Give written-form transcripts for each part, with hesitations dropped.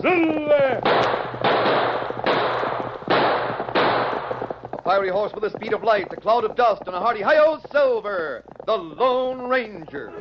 Silver! A fiery horse with the speed of light, a cloud of dust, and a hearty hi-yo, Silver, the Lone Ranger.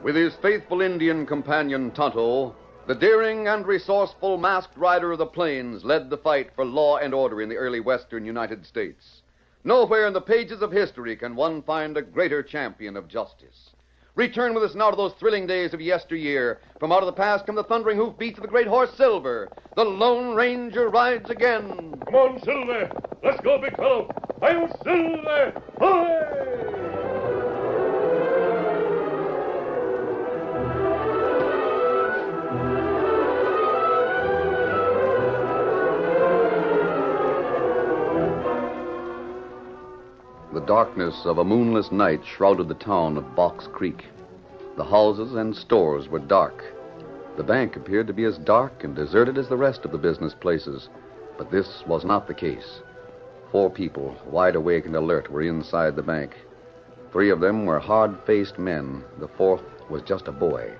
With his faithful Indian companion Tonto, the daring and resourceful masked rider of the plains led the fight for law and order in the early western United States. Nowhere in the pages of history can one find a greater champion of justice. Return with us now to those thrilling days of yesteryear. From out of the past come the thundering hoofbeats of the great horse Silver. The Lone Ranger rides again. Come on, Silver. Let's go, big fellow. Hi-yo, Silver! Hooray! The darkness of a moonless night shrouded the town of Box Creek. The houses and stores were dark. The bank appeared to be as dark and deserted as the rest of the business places. But this was not the case. 4 people, wide awake and alert, were inside the bank. 3 of them were hard-faced men. The 4th was just a boy.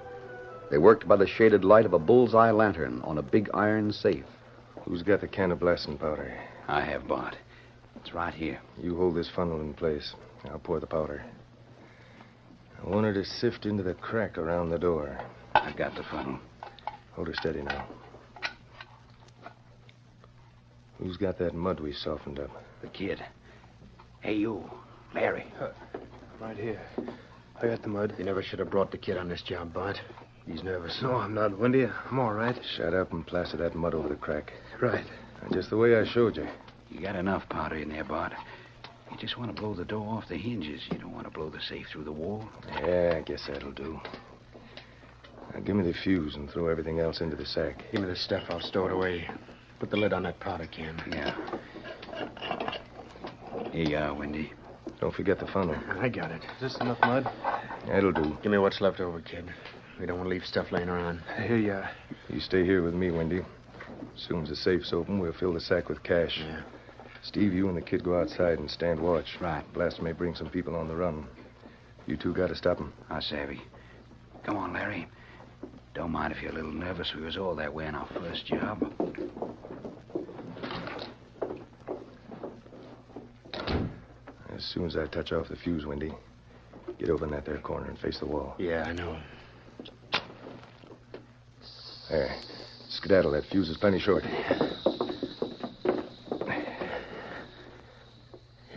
They worked by the shaded light of a bullseye lantern on a big iron safe. Who's got the can of blasting powder? I have, Bart. It's right here. You hold this funnel in place. I'll pour the powder. I want her to sift into the crack around the door. I've got the funnel. Hold her steady now. Who's got that mud we softened up? The kid. Hey, you. Larry. Right here. I got the mud. You never should have brought the kid on this job, Bart. He's nervous. No, I'm not, Wendy. I'm all right. Shut up and plaster that mud over the crack. Right. Just the way I showed you. You got enough powder in there, Bart. You just want to blow the door off the hinges. You don't want to blow the safe through the wall. Yeah, I guess that'll do. Now, give me the fuse and throw everything else into the sack. Give me the stuff. I'll stow it away. Put the lid on that powder can. Yeah. Here you are, Wendy. Don't forget the funnel. I got it. Is this enough mud? That'll do. Give me what's left over, kid. We don't want to leave stuff laying around. Here you are. You stay here with me, Wendy. As soon as the safe's open, we'll fill the sack with cash. Yeah. Steve, you and the kid go outside and stand watch. Right. Blaster may bring some people on the run. You two got to stop him. I savvy. Come on, Larry. Don't mind if you're a little nervous. We was all that way on our first job. As soon as I touch off the fuse, Wendy, get over in that there corner and face the wall. Yeah, I know. There. Skedaddle. That fuse is plenty short.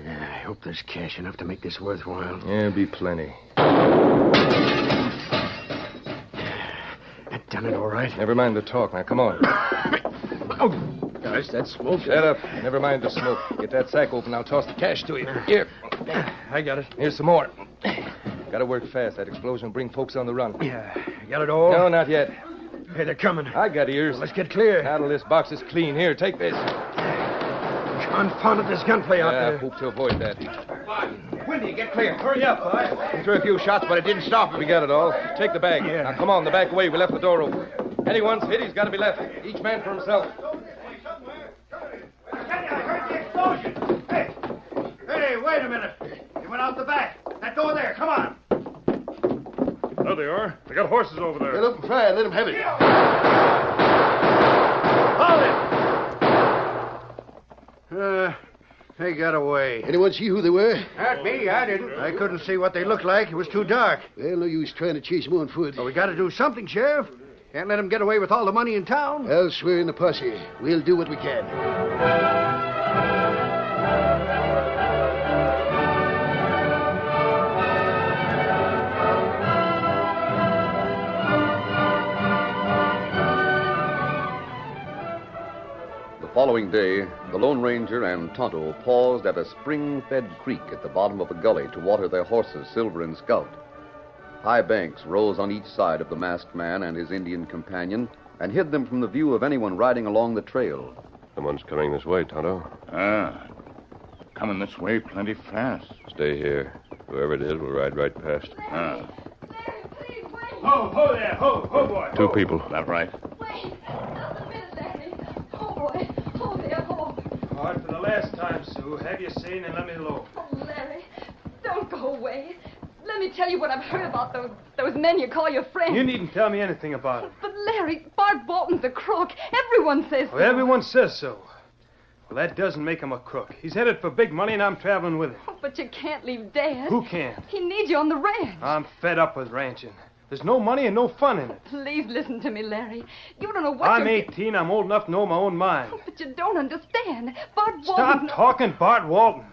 I hope there's cash enough to make this worthwhile. Yeah, be plenty. That done it all right. Never mind the talk. Now, come on. Oh, gosh, that smoke. Shut up. Never mind the smoke. Get that sack open. I'll toss the cash to you. Here. I got it. Here's some more. Gotta work fast. That explosion will bring folks on the run. Yeah. You got it all? No, not yet. Hey, they're coming. I got ears. Well, let's get clear. Now this box is clean. Here, take this. Confounded this gunplay out there. Hope to avoid that. Windy, get clear. Hurry up, boy. We threw a few shots, but it didn't stop him. We got it all. Take the bag. Yeah. Now, come on, the back way. We left the door open. Anyone's hit, he's got to be left. Each man for himself. Hey, wait a minute. You went out the back. That door there. Come on. There they are. They got horses over there. Get up and fire. Let him have it. Hold it. They got away. Anyone see who they were? Not me. I didn't. I couldn't see what they looked like. It was too dark. Well, no use trying to chase them on foot. Well, we got to do something, Sheriff. Can't let them get away with all the money in town. I'll swear in the posse. We'll do what we can. The following day, the Lone Ranger and Tonto paused at a spring-fed creek at the bottom of a gully to water their horses, Silver and Scout. High banks rose on each side of the masked man and his Indian companion and hid them from the view of anyone riding along the trail. Someone's coming this way, Tonto. Coming this way plenty fast. Stay here. Whoever it is will ride right past. Ho there. Ho, boy. Two people. That right? Wait. Just a minute, Larry. Oh, boy. Oh, there. Oh. All right, for the last time, Sue, have your say and let me alone. Oh, Larry. Don't go away. Let me tell you what I've heard about those men you call your friends. You needn't tell me anything about it. But, Larry, Bart Bolton's a crook. Everyone says so. Well, everyone says so. Well, that doesn't make him a crook. He's headed for big money, and I'm traveling with him. Oh, but you can't leave Dad. Who can't? He needs you on the ranch. I'm fed up with ranching. There's no money and no fun in it. Please listen to me, Larry. You don't know what I'm you're... 18. I'm old enough to know my own mind. Oh, but you don't understand. Bart Walton... Stop talking Bart Walton.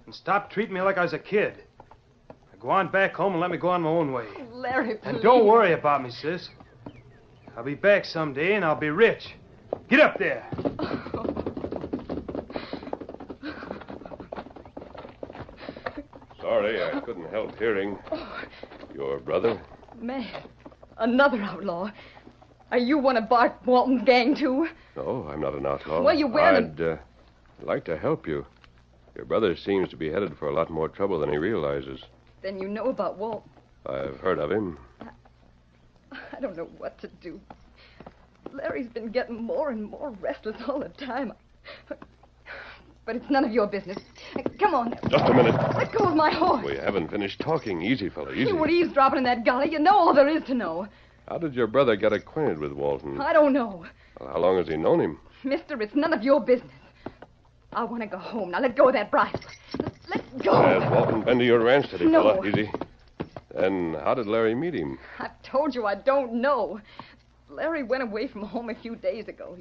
And stop treating me like I was a kid. Now go on back home and let me go on my own way. Oh, Larry, please. And don't worry about me, sis. I'll be back someday and I'll be rich. Get up there. Sorry, I couldn't help hearing. Your brother? Man, another outlaw. Are you one of Bart Walton's gang, too? No, I'm not an outlaw. Well, you're wearing... I'd like to help you. Your brother seems to be headed for a lot more trouble than he realizes. Then you know about Walton. I've heard of him. I don't know what to do. Larry's been getting more and more restless all the time. But it's none of your business. Come on. Just a minute. Let go of my horse. We haven't finished talking. Easy, fella, easy. You were eavesdropping in that gully. You know all there is to know. How did your brother get acquainted with Walton? I don't know. Well, how long has he known him? Mister, it's none of your business. I want to go home. Now let go of that bridle. Let go. Has Walton been to your ranch, steady No. fella? Easy. Then how did Larry meet him? I've told you I don't know. Larry went away from home a few days ago.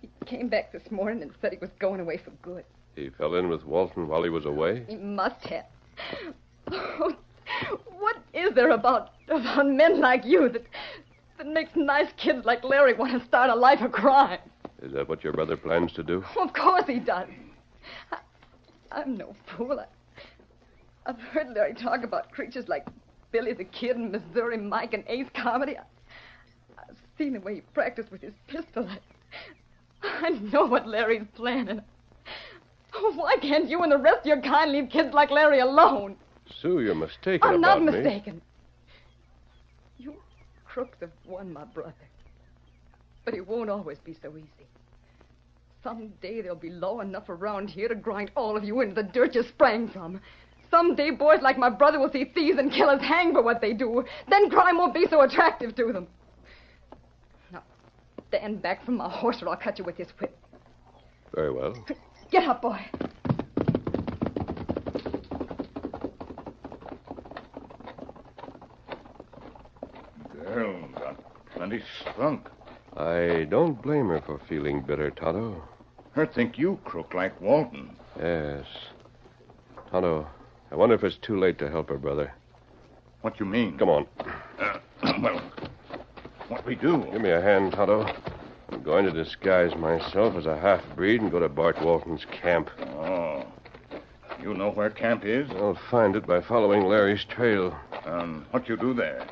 He came back this morning and said he was going away for good. He fell in with Walton while he was away? He must have. Oh, what is there about men like you that makes nice kids like Larry want to start a life of crime? Is that what your brother plans to do? Of course he does. I'm no fool. I've heard Larry talk about creatures like Billy the Kid and Missouri Mike and Ace Comedy. I've seen the way he practiced with his pistol. I know what Larry's planning. Oh, why can't you and the rest of your kind leave kids like Larry alone? Sue, you're mistaken I'm not about me. mistaken. You crooks have won my brother. But it won't always be so easy. Someday there'll be law enough around here to grind all of you into the dirt you sprang from. Someday boys like my brother will see thieves and killers hang for what they do. Then crime won't be so attractive to them. Now, stand back from my horse or I'll cut you with this whip. Very well. Get up, boy. Girl got plenty strunk. I don't blame her for feeling bitter, Tonto. Her think you crook like Walton. Yes. Tonto, I wonder if it's too late to help her brother. What you mean? Come on. Well, what we do? Give me a hand, Tonto. I'm going to disguise myself as a half-breed and go to Bart Walton's camp. Oh. You know where camp is? I'll find it by following Larry's trail. What you do there?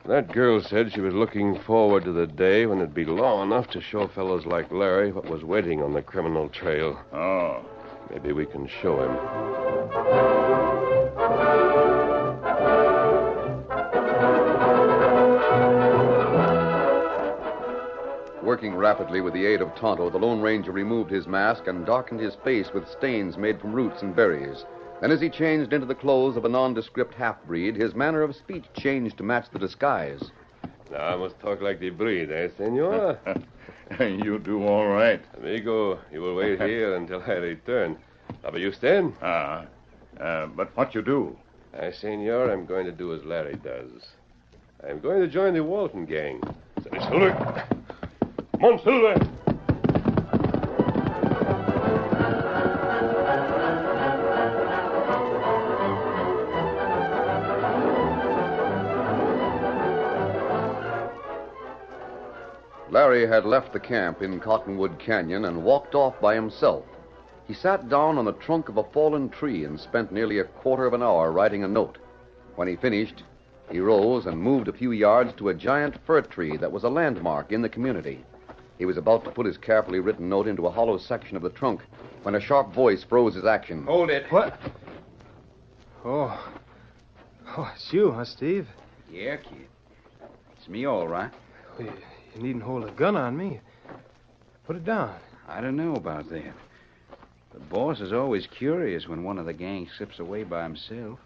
That girl said she was looking forward to the day when it'd be law enough to show fellows like Larry what was waiting on the criminal trail. Oh. Maybe we can show him. Working rapidly with the aid of Tonto, the Lone Ranger removed his mask and darkened his face with stains made from roots and berries. Then, as he changed into the clothes of a nondescript half-breed, his manner of speech changed to match the disguise. Now, I must talk like the breed, eh, senor? You do all right. Amigo, you will wait here until I return. How about you, Stan? But what you do? Senor, I'm going to do as Larry does. I'm going to join the Walton gang. Silver! Come on, Silver! Larry had left the camp in Cottonwood Canyon and walked off by himself. He sat down on the trunk of a fallen tree and spent nearly a quarter of an hour writing a note. When he finished, he rose and moved a few yards to a giant fir tree that was a landmark in the community. He was about to put his carefully written note into a hollow section of the trunk when a sharp voice froze his action. Hold it. What? Oh, it's you, huh, Steve? Yeah, kid. It's me, all right. Well, you needn't hold a gun on me. Put it down. I don't know about that. The boss is always curious when one of the gang slips away by himself.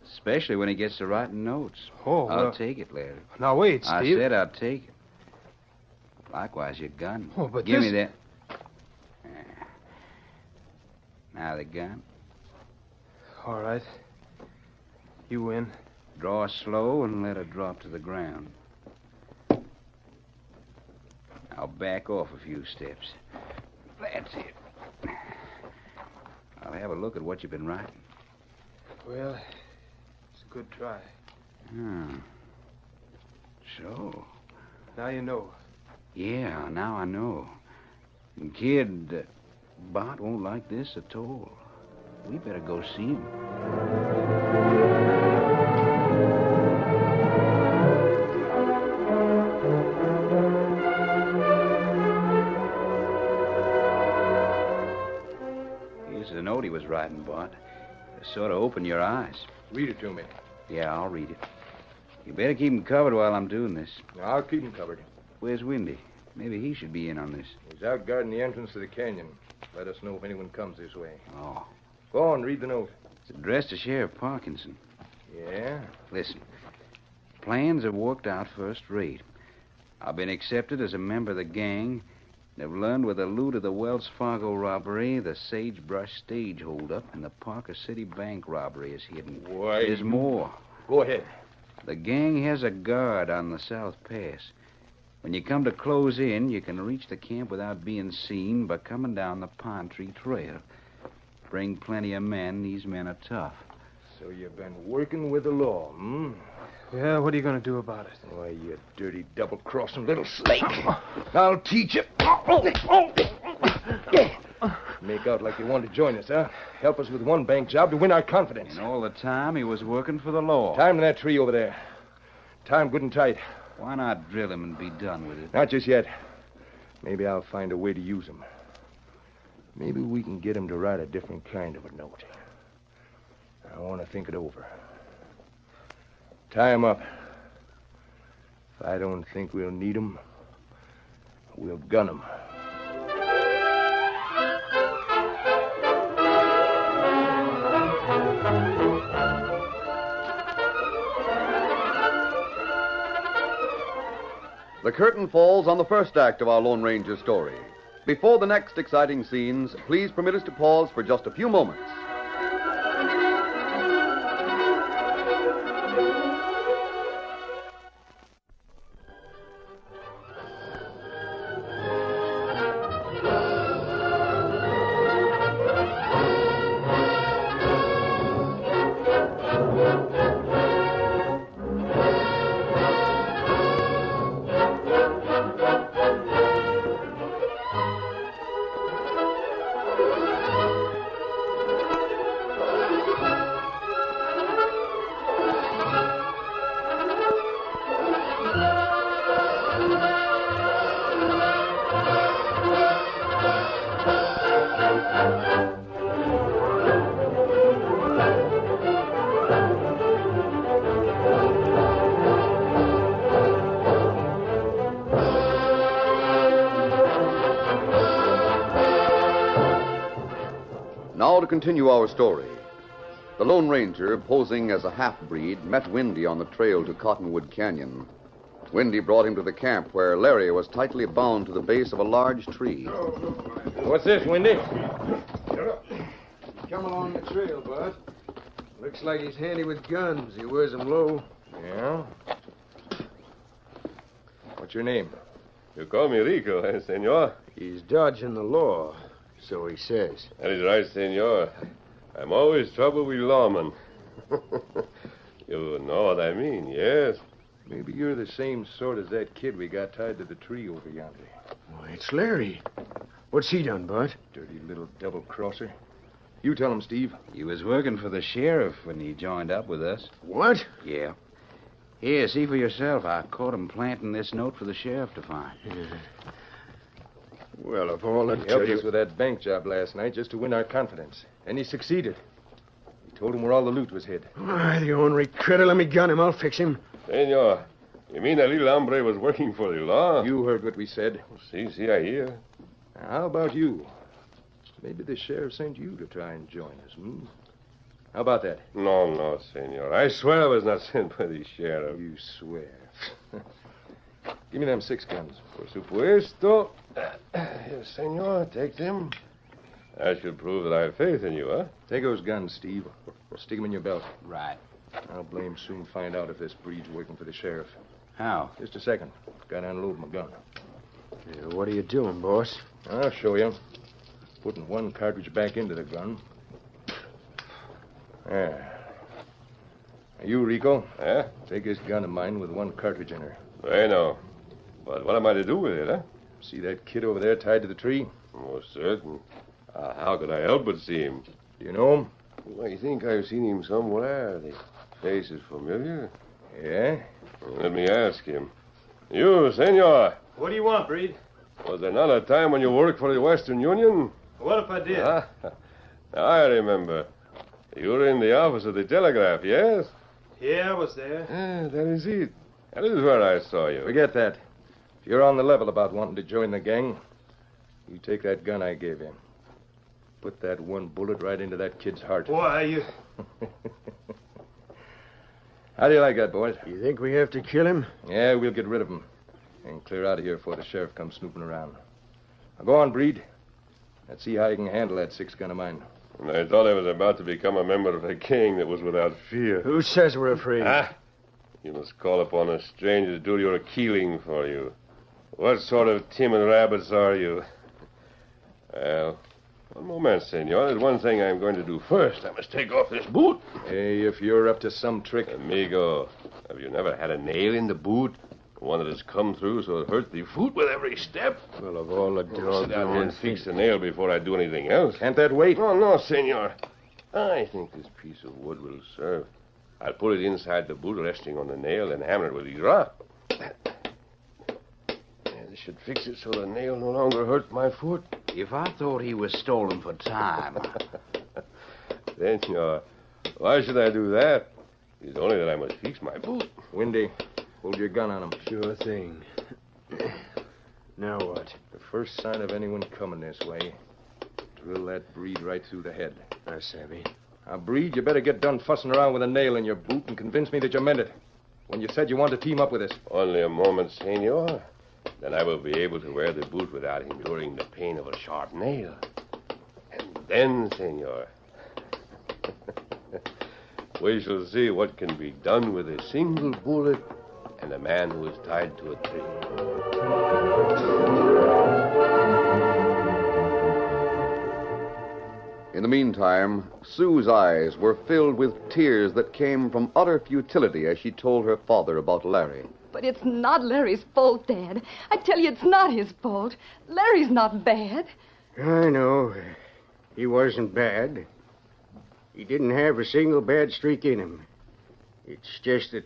Especially when he gets to writing notes. Oh, I'll take it, Larry. Now, wait, Steve. I said I'd take it. Likewise, your gun. Oh, but Give me that. Now the gun. All right. You win. Draw slow and let it drop to the ground. I'll back off a few steps. That's it. I'll have a look at what you've been writing. Well, it's a good try. So? Now you know. Yeah, now I know. And kid, Bart won't like this at all. We better go see him. Here's the note he was writing, Bart. Sort of open your eyes. Read it to me. Yeah, I'll read it. You better keep him covered while I'm doing this. I'll keep him covered. Where's Windy? Maybe he should be in on this. He's out guarding the entrance to the canyon. Let us know if anyone comes this way. Oh. Go on, read the note. It's addressed to Sheriff Parkinson. Yeah? Listen. Plans have worked out first rate. I've been accepted as a member of the gang and have learned where the loot of the Wells Fargo robbery, the Sagebrush stage holdup, and the Parker City bank robbery is hidden. Why? There's more. Go ahead. The gang has a guard on the South Pass. When you come to close in, you can reach the camp without being seen by coming down the Pine Tree Trail. Bring plenty of men. These men are tough. So you've been working with the law, hmm? Well, what are you going to do about it? Why, you dirty, double-crossing little snake. I'll teach you. Make out like you want to join us, huh? Help us with one bank job to win our confidence. And all the time, he was working for the law. Time to that tree over there. Time good and tight. Why not drill him and be done with it? Not just yet. Maybe I'll find a way to use him. Maybe we can get him to write a different kind of a note. I want to think it over. Tie him up. If I don't think we'll need him, we'll gun him. The curtain falls on the first act of our Lone Ranger story. Before the next exciting scenes, please permit us to pause for just a few moments. to continue our story. The Lone Ranger, posing as a half-breed, met Windy on the trail to Cottonwood Canyon. Windy brought him to the camp where Larry was tightly bound to the base of a large tree. What's this, Windy? Come along the trail, Bud. Looks like he's handy with guns. He wears them low. Yeah? What's your name? You call me Rico, eh, senor? He's dodging the law, so he says. That is right, senor. I'm always trouble with lawmen. You know what I mean, yes? Maybe you're the same sort as that kid we got tied to the tree over yonder. Why, it's Larry. What's he done, Bud? Dirty little double-crosser. You tell him, Steve. He was working for the sheriff when he joined up with us. What? Yeah. Here, see for yourself. I caught him planting this note for the sheriff to find. Well, of all the He helped us with that bank job last night just to win our confidence. And he succeeded. We told him where all the loot was hid. Why, the ornery critter. Let me gun him. I'll fix him. Senor, you mean that little hombre was working for the law? You heard what we said. See, I hear. Now, how about you? Maybe the sheriff sent you to try and join us, hmm? How about that? No, senor. I swear I was not sent by the sheriff. You swear. Give me them 6 guns. Por supuesto. Yes, senor, take them. I should prove that I have faith in you, huh? Take those guns, Steve. Stick them in your belt. Right. I'll blame soon find out if this breed's working for the sheriff. How? Just a second. Gotta unload my gun. What are you doing, boss? I'll show you. Putting one cartridge back into the gun. There. Now you, Rico. Eh? Take this gun of mine with one cartridge in her. I know. But what am I to do with it, huh? See that kid over there tied to the tree? Most certain. How could I help but see him? Do you know him? Well, I think I've seen him somewhere. The face is familiar. Yeah? Let me ask him. You, senor. What do you want, Breed? Was there not a time when you worked for the Western Union? What if I did? Now I remember. You were in the office of the telegraph, yes? Yeah, I was there. That is it. That is where I saw you. Forget that. If you're on the level about wanting to join the gang, you take that gun I gave you. Put that one bullet right into that kid's heart. Why, you... How do you like that, boys? You think we have to kill him? Yeah, we'll get rid of him. And clear out of here before the sheriff comes snooping around. Now go on, Breed. Let's see how you can handle that 6-gun of mine. And I thought I was about to become a member of a gang that was without fear. Who says we're afraid? You must call upon a stranger to do your killing for you. What sort of timid rabbits are you? Well, one moment, senor. There's one thing I'm going to do first. I must take off this boot. Hey, if you're up to some trick... Amigo, have you never had a nail in the boot? One that has come through so it hurts the foot with every step? Well, of all the Sit down here and fix the nail before I do anything else. Can't that wait? No, senor. I think this piece of wood will serve. I'll put it inside the boot resting on the nail and hammer it with the rock. This should fix it so the nail no longer hurts my foot. If I thought he was stolen for time... Senor, why should I do that? It's only that I must fix my boot. Windy, hold your gun on him. Sure thing. Now what? The first sign of anyone coming this way, drill that Breed right through the head. I savvy. Now, Breed, you better get done fussing around with a nail in your boot and convince me that you meant it. When you said you wanted to team up with us. Only a moment, senor. Then I will be able to wear the boot without enduring the pain of a sharp nail. And then, senor, we shall see what can be done with a single bullet and a man who is tied to a tree. In the meantime, Sue's eyes were filled with tears that came from utter futility as she told her father about Larry. But it's not Larry's fault, Dad. I tell you, it's not his fault. Larry's not bad. I know. He wasn't bad. He didn't have a single bad streak in him. It's just that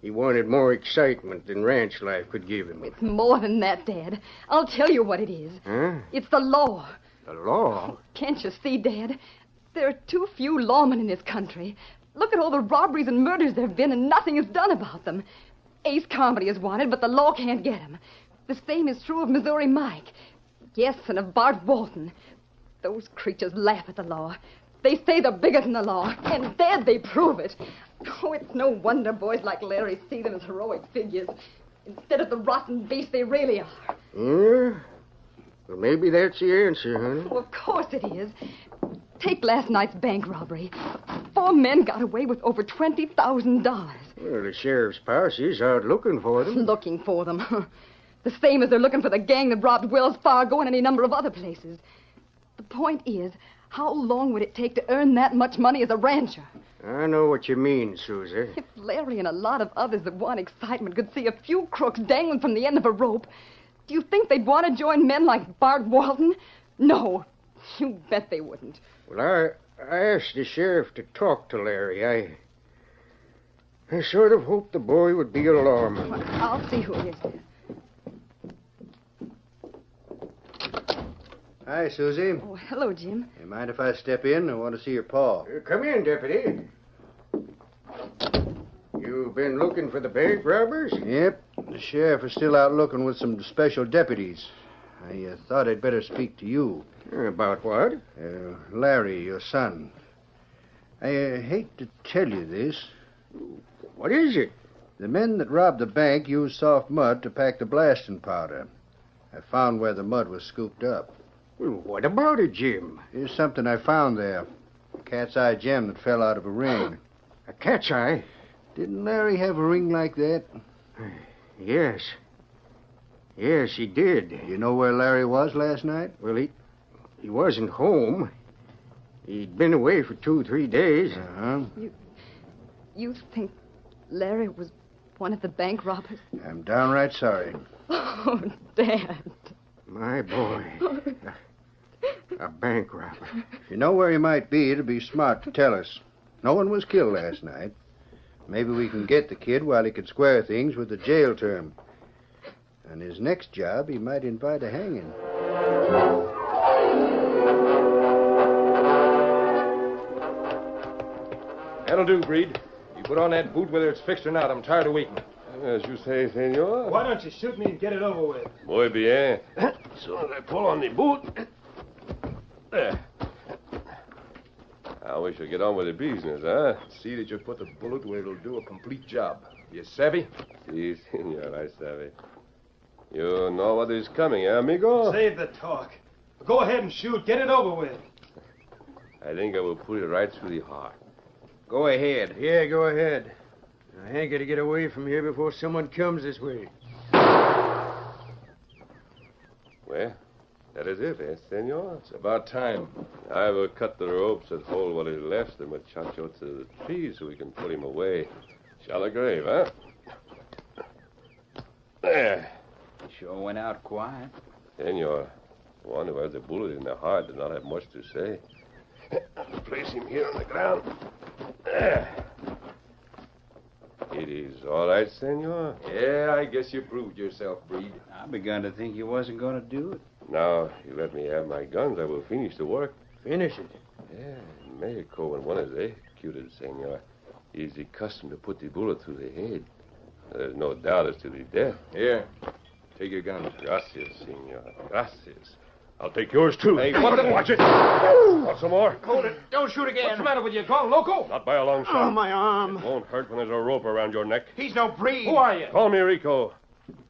he wanted more excitement than ranch life could give him. It's more than that, Dad. I'll tell you what it is. Huh? It's the law. The law? Can't you see, Dad? There are too few lawmen in this country. Look at all the robberies and murders there have been, and nothing is done about them. Ace Carmody is wanted, but the law can't get him. The same is true of Missouri Mike. Yes, and of Bart Walton. Those creatures laugh at the law. They say they're bigger than the law, and there they prove it. Oh, it's no wonder boys like Larry see them as heroic figures, instead of the rotten beasts they really are. Yeah? Well, maybe that's the answer, honey. Oh, of course it is. Take last night's bank robbery. 4 men got away with over $20,000. Well, the sheriff's posse's out looking for them. Looking for them. The same as they're looking for the gang that robbed Wells Fargo and any number of other places. The point is, how long would it take to earn that much money as a rancher? I know what you mean, Susie. If Larry and a lot of others that want excitement could see a few crooks dangling from the end of a rope, do you think they'd want to join men like Bart Walton? No, you bet they wouldn't. Well, I asked the sheriff to talk to Larry. I sort of hoped the boy would be a lawman. Well, I'll see who it is. Hi, Susie. Oh, hello, Jim. You mind if I step in? I want to see your pa. Come in, Deputy. You've been looking for the bank robbers? Yep. The sheriff is still out looking with some special deputies. I thought I'd better speak to you. About what? Larry, your son. I hate to tell you this. What is it? The men that robbed the bank used soft mud to pack the blasting powder. I found where the mud was scooped up. Well, what about it, Jim? Here's something I found there. A cat's eye gem that fell out of a ring. A cat's eye? Didn't Larry have a ring like that? Yes. Yes, he did. You know where Larry was last night? Well, he wasn't home. He'd been away for 2-3 days. Uh-huh. You think Larry was one of the bank robbers? I'm downright sorry. Oh, Dad. My boy. A bank robber. If you know where he might be, it'd be smart to tell us. No one was killed last night. Maybe we can get the kid while he could square things with the jail term. On his next job, he might invite a hanging. That'll do, Breed. You put on that boot whether it's fixed or not. I'm tired of waiting. As you say, senor. Why don't you shoot me and get it over with? Muy bien. So as I pull on the boot. There. Now we shall get on with the business, huh? See that you put the bullet where it'll do a complete job. You savvy? Si, senor, I savvy. You know what is coming, eh, amigo? Save the talk. Go ahead and shoot. Get it over with. I think I will put it right through the heart. Go ahead. Yeah, go ahead. I ain't gonna get away from here before someone comes this way. Well, that is it, eh, senor? It's about time. I will cut the ropes that hold what is left of the muchacho to the tree so we can put him away. Shalagrave, huh? There. Sure went out quiet. Senor, one who has a bullet in the heart did not have much to say. Place him here on the ground. There. It is all right, senor? Yeah, I guess you proved yourself, Breed. I begun to think you wasn't going to do it. Now, you let me have my guns, I will finish the work. Finish it. Yeah, in Mexico, when one is executed, senor, it is the custom to put the bullet through the head. There's no doubt as to the death. Here, take your gun. Gracias, senor. Gracias. I'll take yours, too. Hey, watch it. Want some more? Hold it. Don't shoot again. What's the matter with you? Gone loco? Not by a long shot. Oh, my arm. It won't hurt when there's a rope around your neck. He's no Breed. Who are you? Call me Rico.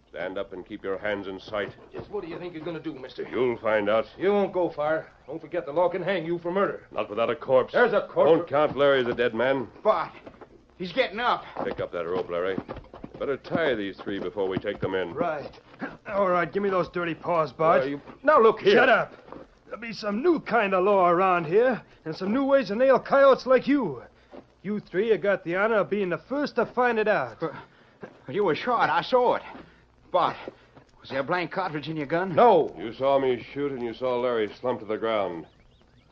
Stand up and keep your hands in sight. Just what do you think you're going to do, mister? You'll find out. You won't go far. Don't forget the law can hang you for murder. Not without a corpse. There's a corpse. Don't count Larry as a dead man. But he's getting up. Pick up that rope, Larry. Better tie these 3 before we take them in. Right. All right, give me those dirty paws, Bart. Now, look here. Shut up. There'll be some new kind of law around here, and some new ways to nail coyotes like you. You 3 have got the honor of being the first to find it out. You were shot. I saw it. But was there a blank cartridge in your gun? No. You saw me shoot and you saw Larry slump to the ground.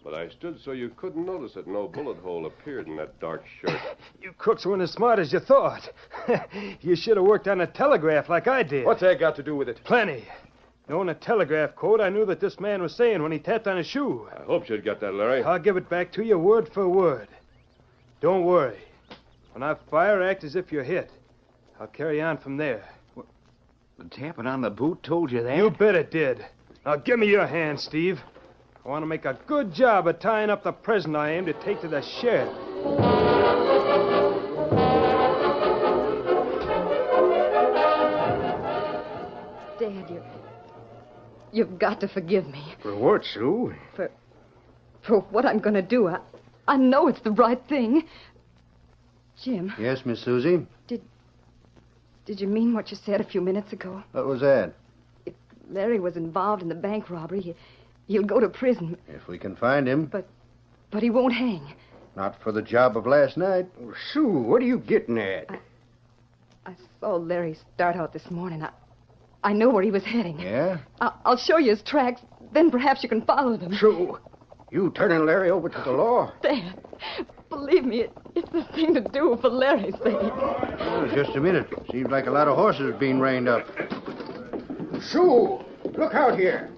But I stood so you couldn't notice that no bullet hole appeared in that dark shirt. You crooks weren't as smart as you thought. You should have worked on a telegraph like I did. What's that got to do with it? Plenty. Knowing the telegraph code, I knew that this man was saying when he tapped on his shoe. I hope you'd got that, Larry. I'll give it back to you word for word. Don't worry. When I fire, act as if you're hit. I'll carry on from there. The tapping on the boot told you that? You bet it did. Now give me your hand, Steve. I want to make a good job of tying up the present I aim to take to the sheriff. Dad, you've got to forgive me. For what, Sue? For what I'm going to do. I know it's the right thing. Jim. Yes, Miss Susie? Did you mean what you said a few minutes ago? What was that? If Larry was involved in the bank robbery, he'll go to prison. If we can find him. But he won't hang. Not for the job of last night. Oh, Sue, what are you getting at? I saw Larry start out this morning. I know where he was heading. Yeah? I'll show you his tracks. Then perhaps you can follow them. Sue, you turning Larry over to the law? Dad, believe me, it's the thing to do for Larry's sake. Oh, just a minute. Seems like a lot of horses being reined up. Sue, look out here.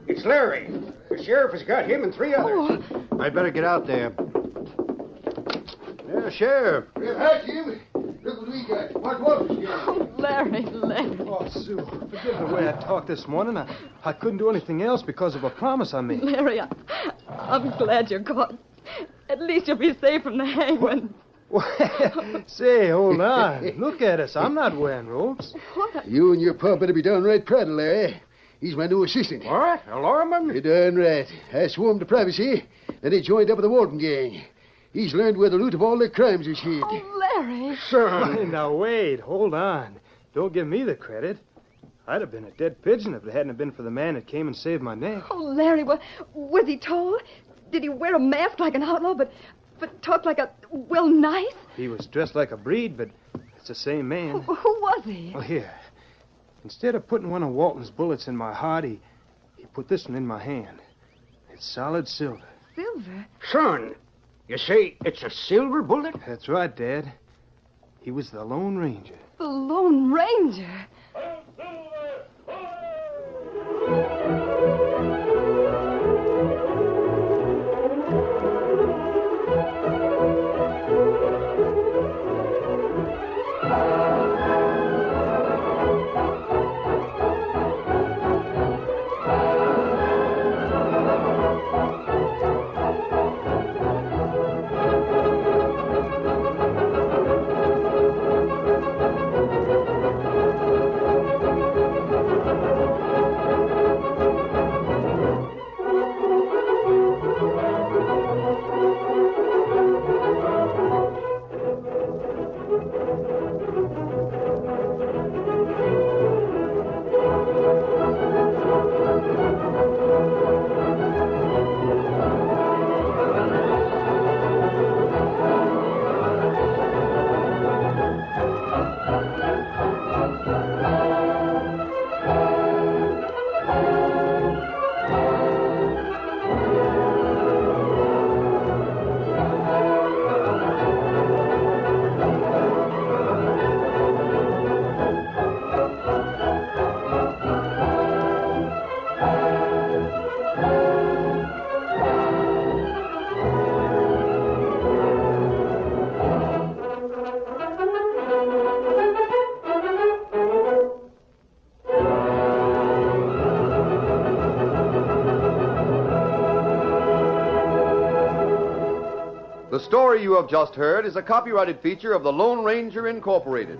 It's Larry. The sheriff has got him and 3 others. Oh. I'd better get out there. Yeah, Sheriff. Hi, Jim. Look what we got. What was this guy? Oh, Larry. Oh, Sue, forgive the way I talked this morning. I couldn't do anything else because of a promise I made. Larry, I'm glad you're caught. At least you'll be safe from the hangman. Say, hold on. Look at us. I'm not wearing ropes. What? You and your pa better be downright proud of Larry. He's my new assistant. What? A lawman? You're darn right. I swarmed to privacy, then he joined up with the Walton gang. He's learned where the root of all their crimes is hid. Oh, Larry. Son. Now, wait. Hold on. Don't give me the credit. I'd have been a dead pigeon if it hadn't been for the man that came and saved my neck. Oh, Larry, was he told? Did he wear a mask like an outlaw, but talk like nice? He was dressed like a breed, but it's the same man. Who was he? Well, here. Instead of putting one of Walton's bullets in my heart, he put this one in my hand. It's solid silver. Silver? Son, you say it's a silver bullet? That's right, Dad. He was the Lone Ranger. The Lone Ranger? The story you have just heard is a copyrighted feature of the Lone Ranger Incorporated.